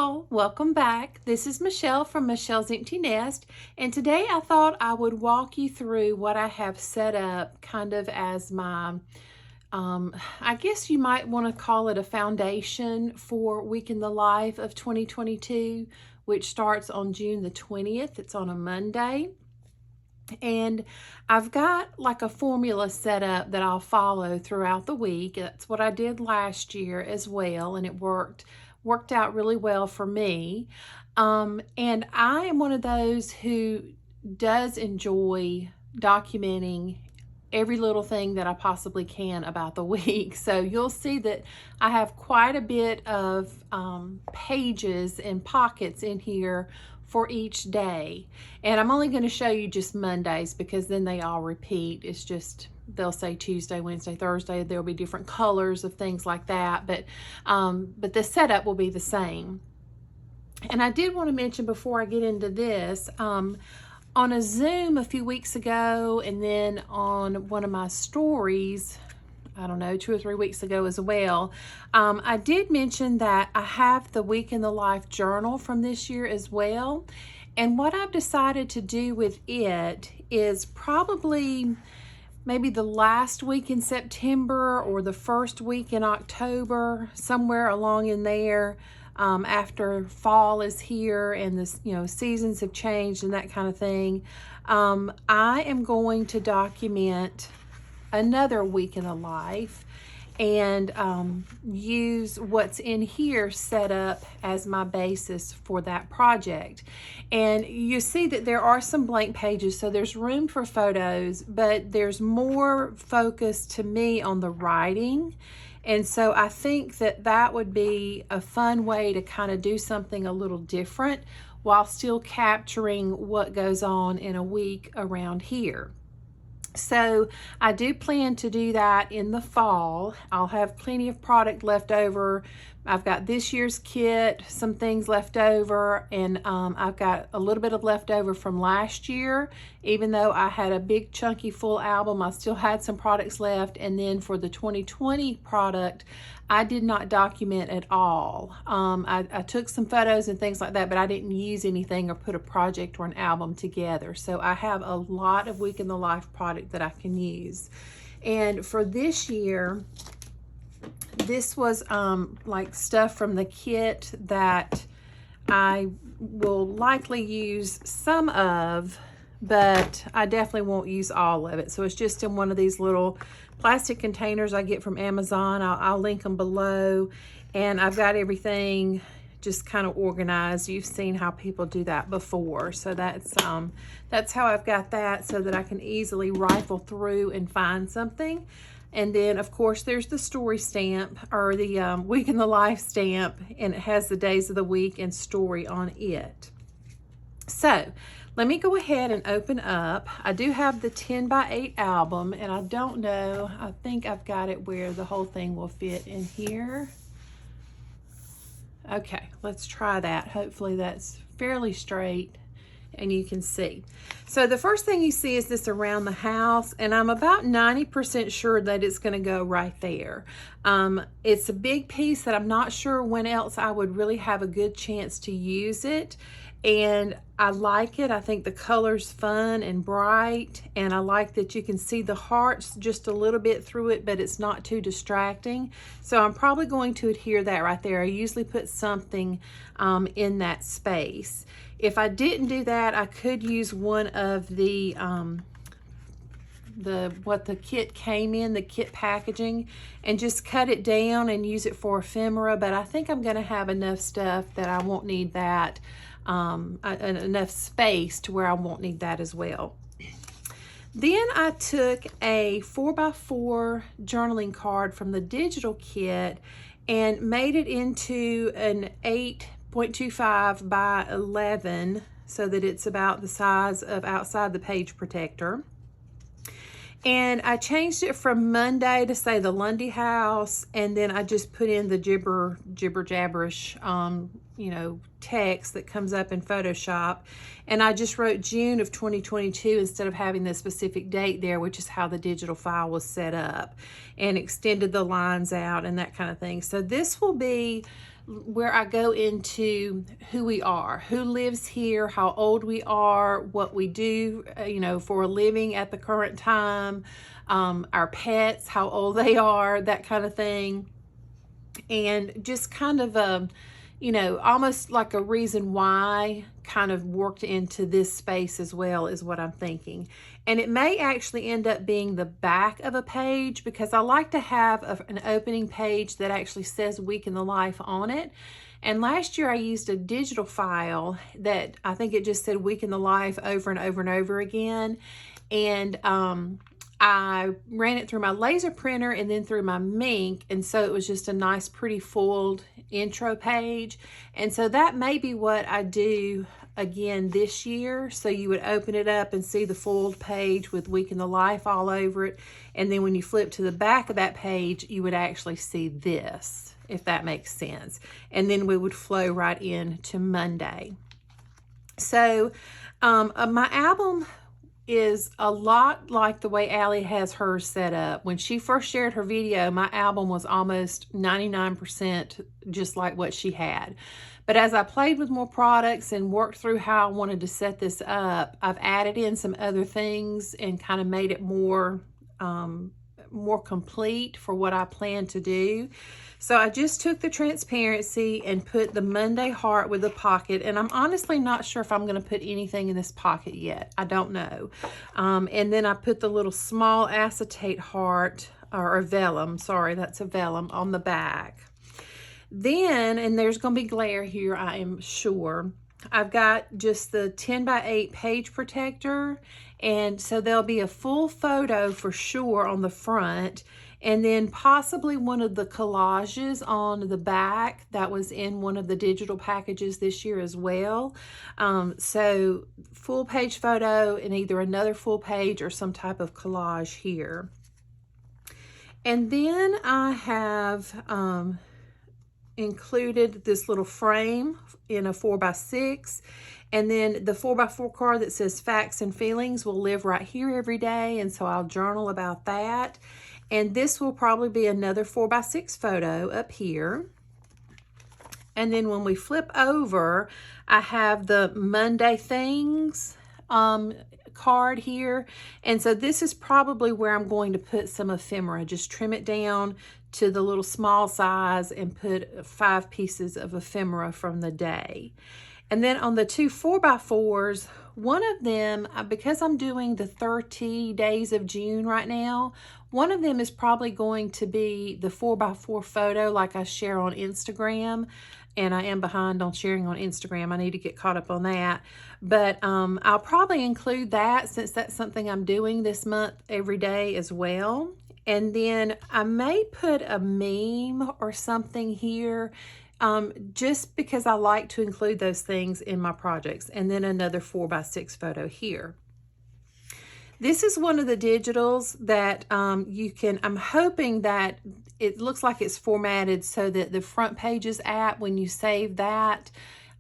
y'all, welcome back. This is Michelle from Michelle's Empty Nest, and today I thought I would walk you through what I have set up kind of as my, I guess you might want to call it a foundation for Week in the Life of 2022, which starts on June the 20th. It's on a Monday. And I've got like a formula set up that I'll follow throughout the week. That's what I did last year as well, and it worked out really well for me. And I am one of those who does enjoy documenting every little thing that I possibly can about the week. So you'll see that I have quite a bit of pages and pockets in here for each day. And I'm only going to show you just Mondays because then they all repeat. It's just, they'll say Tuesday, Wednesday, Thursday. There'll be different colors of things like that. But the setup will be the same. And I did want to mention before I get into this, on a Zoom a few weeks ago, and then on one of my stories, I don't know, 2 or 3 weeks ago as well, I did mention that I have the Week in the Life journal from this year as well. And what I've decided to do with it is probably maybe the last week in September or the first week in October, somewhere along in there, after fall is here and the seasons have changed and that kind of thing. I am going to document another week in the life and use what's in here set up as my basis for that project. And you see that there are some blank pages, so there's room for photos, but there's more focus to me on the writing. And so I think that that would be a fun way to kind of do something a little different while still capturing what goes on in a week around here. So I do plan to do that in the fall. I'll have plenty of product left over. I've got this year's kit, some things left over, and I've got a little bit of leftover from last year. Even though I had a big chunky full album, I still had some products left. And then for the 2020 product, I did not document at all. I took some photos and things like that, but I didn't use anything or put a project or an album together. So I have a lot of Week in the Life product that I can use. And for this year, this was like stuff from the kit that I will likely use some of, but I definitely won't use all of it. So it's just in one of these little plastic containers I get from Amazon. I'll link them below, and I've got everything just kind of organized. You've seen how people do that before. So that's how I've got that, so that I can easily rifle through and find something. And then, of course, there's the story stamp, or the Week in the Life stamp, and it has the days of the week and story on it. So let me go ahead and open up. I do have the 10x8 album, and I don't know, I think I've got it where the whole thing will fit in here. Okay, let's try that. Hopefully that's fairly straight and you can see. So the first thing you see is this around the house, and I'm about 90% sure that it's going to go right there. It's a big piece that I'm not sure when else I would really have a good chance to use it. And I like it. I think the color's fun and bright, and I like that you can see the hearts just a little bit through it, but it's not too distracting. So I'm probably going to adhere that right there. I usually put something in that space. If I didn't do that, I could use one of the what the kit came in, the kit packaging, and just cut it down and use it for ephemera. But I think I'm going to have enough stuff that I won't need that. Enough space to where I won't need that as well. Then I took a 4x4 journaling card from the digital kit and made it into an 8.25 by 11, so that it's about the size of outside the page protector. And I changed it from Monday to say the Lundy House, and then I just put in the jibber jabberish, text that comes up in Photoshop. And I just wrote June of 2022 instead of having the specific date there, which is how the digital file was set up, and extended the lines out and that kind of thing. So this will be where I go into who we are, who lives here, how old we are, what we do, for a living at the current time, our pets, how old they are, that kind of thing. And just kind of almost like a reason why kind of worked into this space as well, is what I'm thinking. And it may actually end up being the back of a page, because I like to have an opening page that actually says Week in the Life on it. And last year I used a digital file that I think it just said Week in the Life over and over and over again. And I ran it through my laser printer and then through my Mink, and so it was just a nice pretty folded intro page. And so that may be what I do again this year. So you would open it up and see the folded page with Week in the Life all over it, and then when you flip to the back of that page, you would actually see this, if that makes sense. And then we would flow right into Monday. So my album is a lot like the way Allie has hers set up. When she first shared her video, my album was almost 99% just like what she had. But as I played with more products and worked through how I wanted to set this up, I've added in some other things and kind of made it more complete for what I plan to do. So I just took the transparency and put the Monday heart with the pocket, and I'm honestly not sure if I'm going to put anything in this pocket yet. I don't know. And then I put the little small acetate heart, or a vellum, sorry, that's a vellum, on the back. Then, and there's going to be glare here, I am sure, I've got just the 10x8 page protector, and so there'll be a full photo for sure on the front, and then possibly one of the collages on the back that was in one of the digital packages this year as well. So full page photo and either another full page or some type of collage here. And then I have included this little frame in a 4x6, and then the 4x4 card that says Facts and Feelings will live right here every day, and so I'll journal about that. And this will probably be another 4x6 photo up here. And then when we flip over, I have the Monday Things card here. And so this is probably where I'm going to put some ephemera. Just trim it down to the little small size and put 5 pieces of ephemera from the day. And then on the two 4x4s, one of them, because I'm doing the 30 days of June right now, one of them is probably going to be the 4x4 photo like I share on Instagram. And I am behind on sharing on Instagram. I need to get caught up on that. But I'll probably include that, since that's something I'm doing this month every day as well. And then I may put a meme or something here, just because I like to include those things in my projects. And then another 4x6 photo here. This is one of the digitals that you can, I'm hoping that it looks like it's formatted so that the Front Pages app, when you save that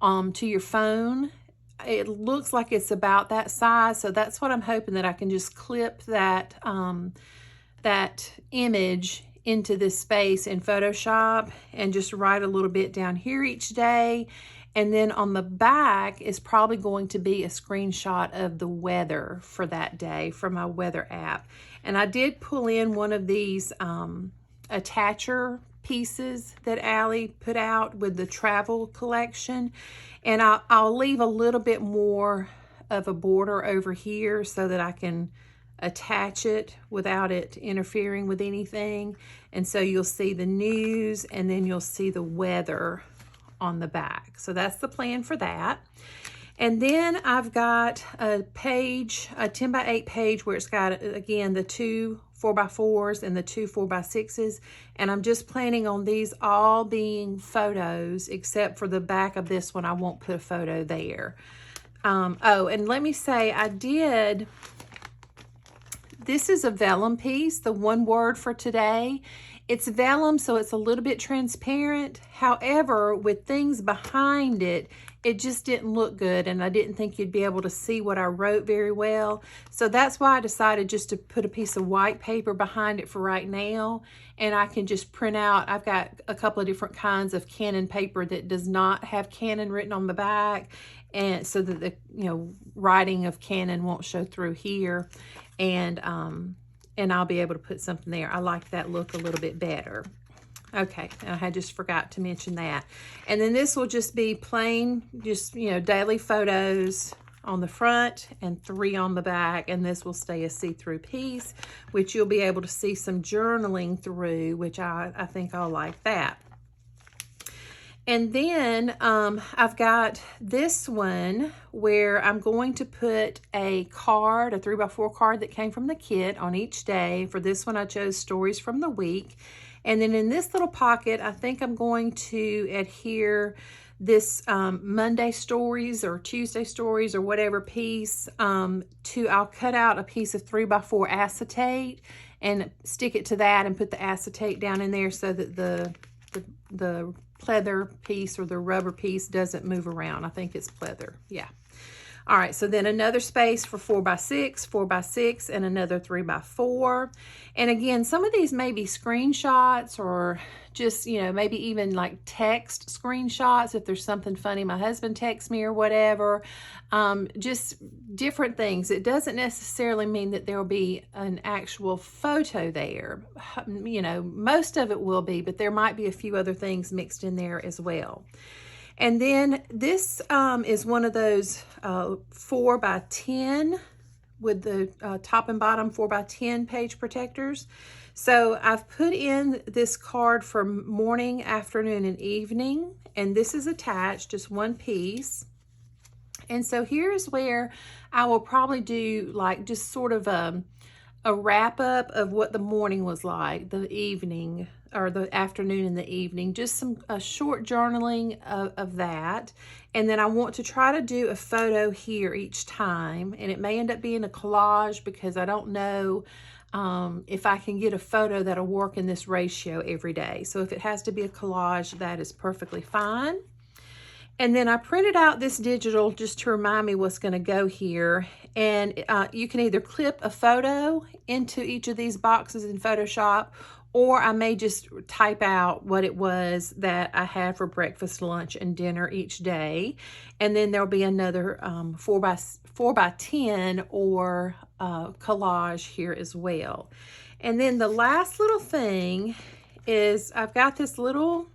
to your phone, it looks like it's about that size. So that's what I'm hoping, that I can just clip that, that image into this space in Photoshop and just write a little bit down here each day. And then on the back is probably going to be a screenshot of the weather for that day from my weather app. And I did pull in one of these attacher pieces that Allie put out with the travel collection. And I'll leave a little bit more of a border over here so that I can attach it without it interfering with anything. And so you'll see the news, and then you'll see the weather on the back. So that's the plan for that. And then I've got a page, a 10x8 page, where it's got, again, the two 4x4s and the two 4x6s. And I'm just planning on these all being photos, except for the back of this one. I won't put a photo there. Oh, and let me say, this is a vellum piece, the one word for today. It's vellum, so it's a little bit transparent. However, with things behind it, it just didn't look good, and I didn't think you'd be able to see what I wrote very well. So that's why I decided just to put a piece of white paper behind it for right now, and I can just print out. I've got a couple of different kinds of Canon paper that does not have Canon written on the back, and so that the writing of Canon won't show through here, and I'll be able to put something there. I like that look a little bit better. Okay, I had just forgot to mention that. And then this will just be plain, just, daily photos on the front and 3 on the back. And this will stay a see-through piece, which you'll be able to see some journaling through, which I think I'll like that. And then I've got this one where I'm going to put a card, a 3x4 card that came from the kit on each day. For this one, I chose Stories from the Week. And then in this little pocket, I think I'm going to adhere this Monday stories or Tuesday stories or whatever piece I'll cut out a piece of 3x4 acetate and stick it to that and put the acetate down in there so that the pleather piece or the rubber piece doesn't move around. I think it's pleather, yeah. All right, so then another space for 4x6, 4x6, and another 3x4. And again, some of these may be screenshots or just, maybe even like text screenshots if there's something funny my husband texts me or whatever. Just different things. It doesn't necessarily mean that there will be an actual photo there. Most of it will be, but there might be a few other things mixed in there as well. And then this is one of those 4x10 with the top and bottom 4x10 page protectors. So I've put in this card for morning, afternoon, and evening, and this is attached, just one piece. And so here's where I will probably do like just sort of a wrap up of what the morning was like, the evening, or the afternoon and the evening, just a short journaling of that. And then I want to try to do a photo here each time, and it may end up being a collage because I don't know if I can get a photo that'll work in this ratio every day. So if it has to be a collage, that is perfectly fine. And then I printed out this digital just to remind me what's going to go here. And you can either clip a photo into each of these boxes in Photoshop, or I may just type out what it was that I had for breakfast, lunch, and dinner each day. And then there'll be another 4x10 or collage here as well. And then the last little thing is I've got this little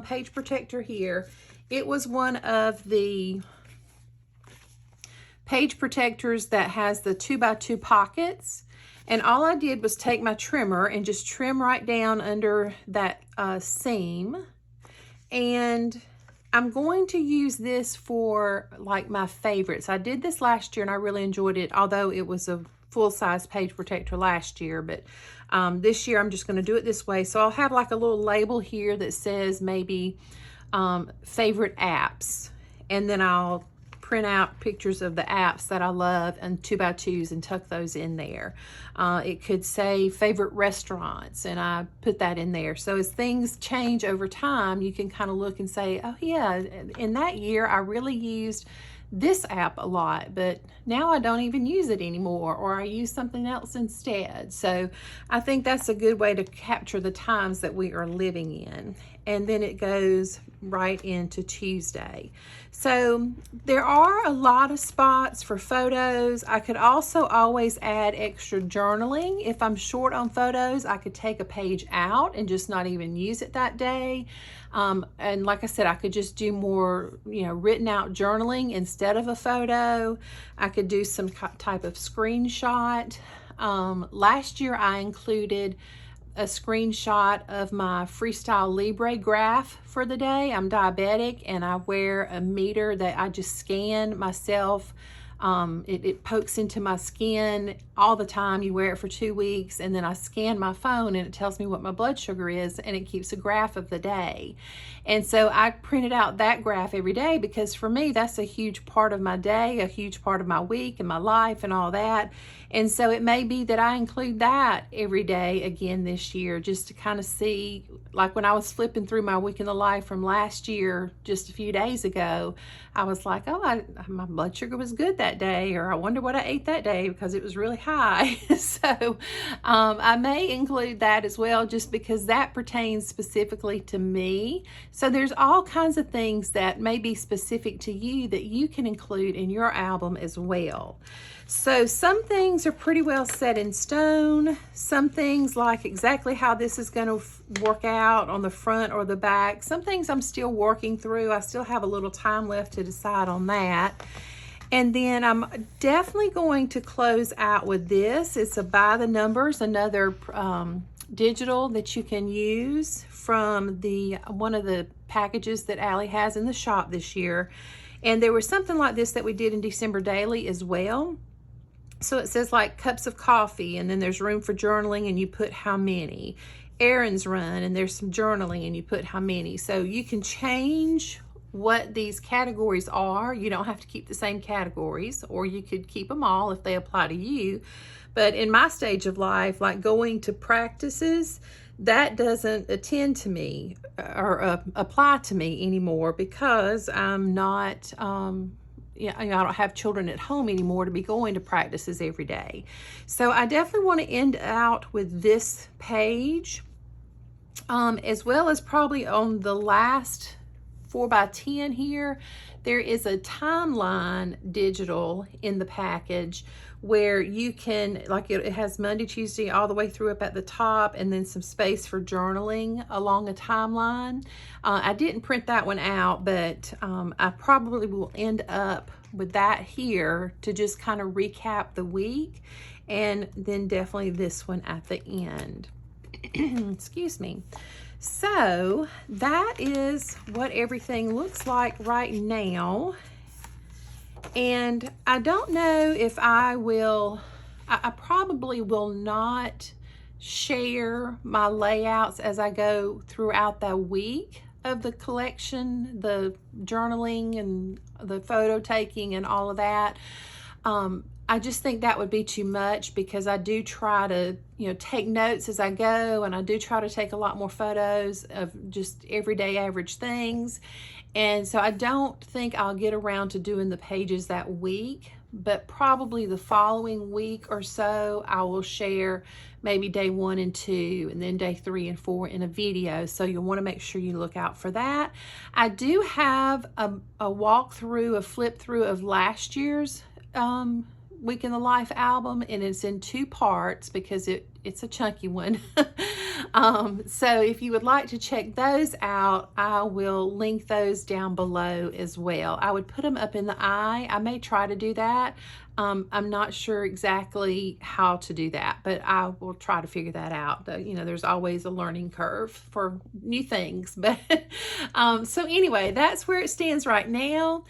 page protector here. It was one of the page protectors that has the 2x2 pockets. And all I did was take my trimmer and just trim right down under that seam. And I'm going to use this for like my favorites. I did this last year and I really enjoyed it, although it was a full-size page protector last year. But this year I'm just going to do it this way. So I'll have like a little label here that says maybe favorite apps. And then I'll print out pictures of the apps that I love and 2x2s and tuck those in there. It could say favorite restaurants, and I put that in there. So as things change over time, you can kind of look and say, oh yeah, in that year I really used this app a lot, but now I don't even use it anymore, or I use something else instead. So I think that's a good way to capture the times that we are living in. And then it goes right into Tuesday. So there are a lot of spots for photos. I could also always add extra journaling. If I'm short on photos, I could take a page out and just not even use it that day. And like I said, I could just do more, written out journaling instead of a photo. I could do some type of screenshot. Last year I included a screenshot of my Freestyle Libre graph for the day. I'm diabetic and I wear a meter that I just scan myself It pokes into my skin all the time. You wear it for 2 weeks, and then I scan my phone and it tells me what my blood sugar is, and it keeps a graph of the day. And so I printed out that graph every day, because for me, that's a huge part of my day, a huge part of my week and my life and all that. And so it may be that I include that every day again this year, just to kind of see, like when I was flipping through my week in the life from last year, just a few days ago, I was like, oh, my blood sugar was good that day, or I wonder what I ate that day because it was really high. So I may include that as well, just because that pertains specifically to me. So there's all kinds of things that may be specific to you that you can include in your album as well. So some things are pretty well set in stone. Some things, like exactly how this is going to work out on the front or the back, some things I'm still working through. I still have a little time left to decide on that. And then I'm definitely going to close out with this. It's a By the Numbers, another digital that you can use from one of the packages that Allie has in the shop this year. And there was something like this that we did in December Daily as well. So it says like cups of coffee, and then there's room for journaling, and you put how many. Errands run, and there's some journaling, and you put how many. So you can change what these categories are. You don't have to keep the same categories, or you could keep them all if they apply to you. But in my stage of life, like going to practices, that doesn't attend to me or apply to me anymore, because I'm not I don't have children at home anymore to be going to practices every day. So I definitely want to end out with this page, as well as probably on the last 4x10 here, there is a timeline digital in the package where you can, like, it has Monday, Tuesday, all the way through up at the top, and then some space for journaling along a timeline. I didn't print that one out, but I probably will end up with that here to just kind of recap the week, and then definitely this one at the end. Excuse me. So that is what everything looks like right now. And I don't know if I probably will not share my layouts as I go throughout the week of the collection, the journaling and the photo taking and all of that. I just think that would be too much, because I do try to, take notes as I go, and I do try to take a lot more photos of just everyday average things. And so I don't think I'll get around to doing the pages that week, but probably the following week or so, I will share maybe day 1 and 2, and then day 3 and 4 in a video. So you'll want to make sure you look out for that. I do have a walkthrough, a flip through of last year's Week in the Life album, and it's in 2 parts because it's a chunky one. So if you would like to check those out, I will link those down below as well. I would put them up in the eye. I may try to do that. I'm not sure exactly how to do that, but I will try to figure that out. There's always a learning curve for new things. But so anyway, that's where it stands right now.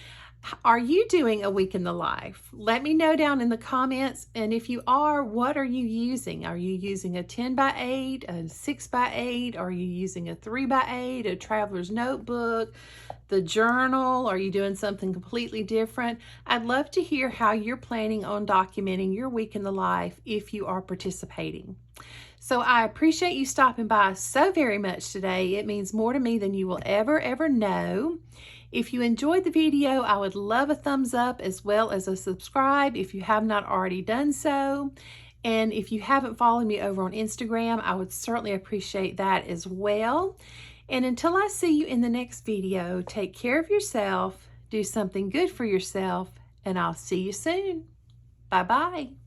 Are you doing a week in the life? Let me know down in the comments. And if you are, what are you using? Are you using a 10x8, a 6x8? Are you using a 3x8, a traveler's notebook, the journal? Are you doing something completely different? I'd love to hear how you're planning on documenting your week in the life if you are participating. So I appreciate you stopping by so very much today. It means more to me than you will ever know. If you enjoyed the video, I would love a thumbs up as well as a subscribe if you have not already done so. And if you haven't followed me over on Instagram, I would certainly appreciate that as well. And until I see you in the next video, take care of yourself, do something good for yourself, and I'll see you soon. Bye-bye.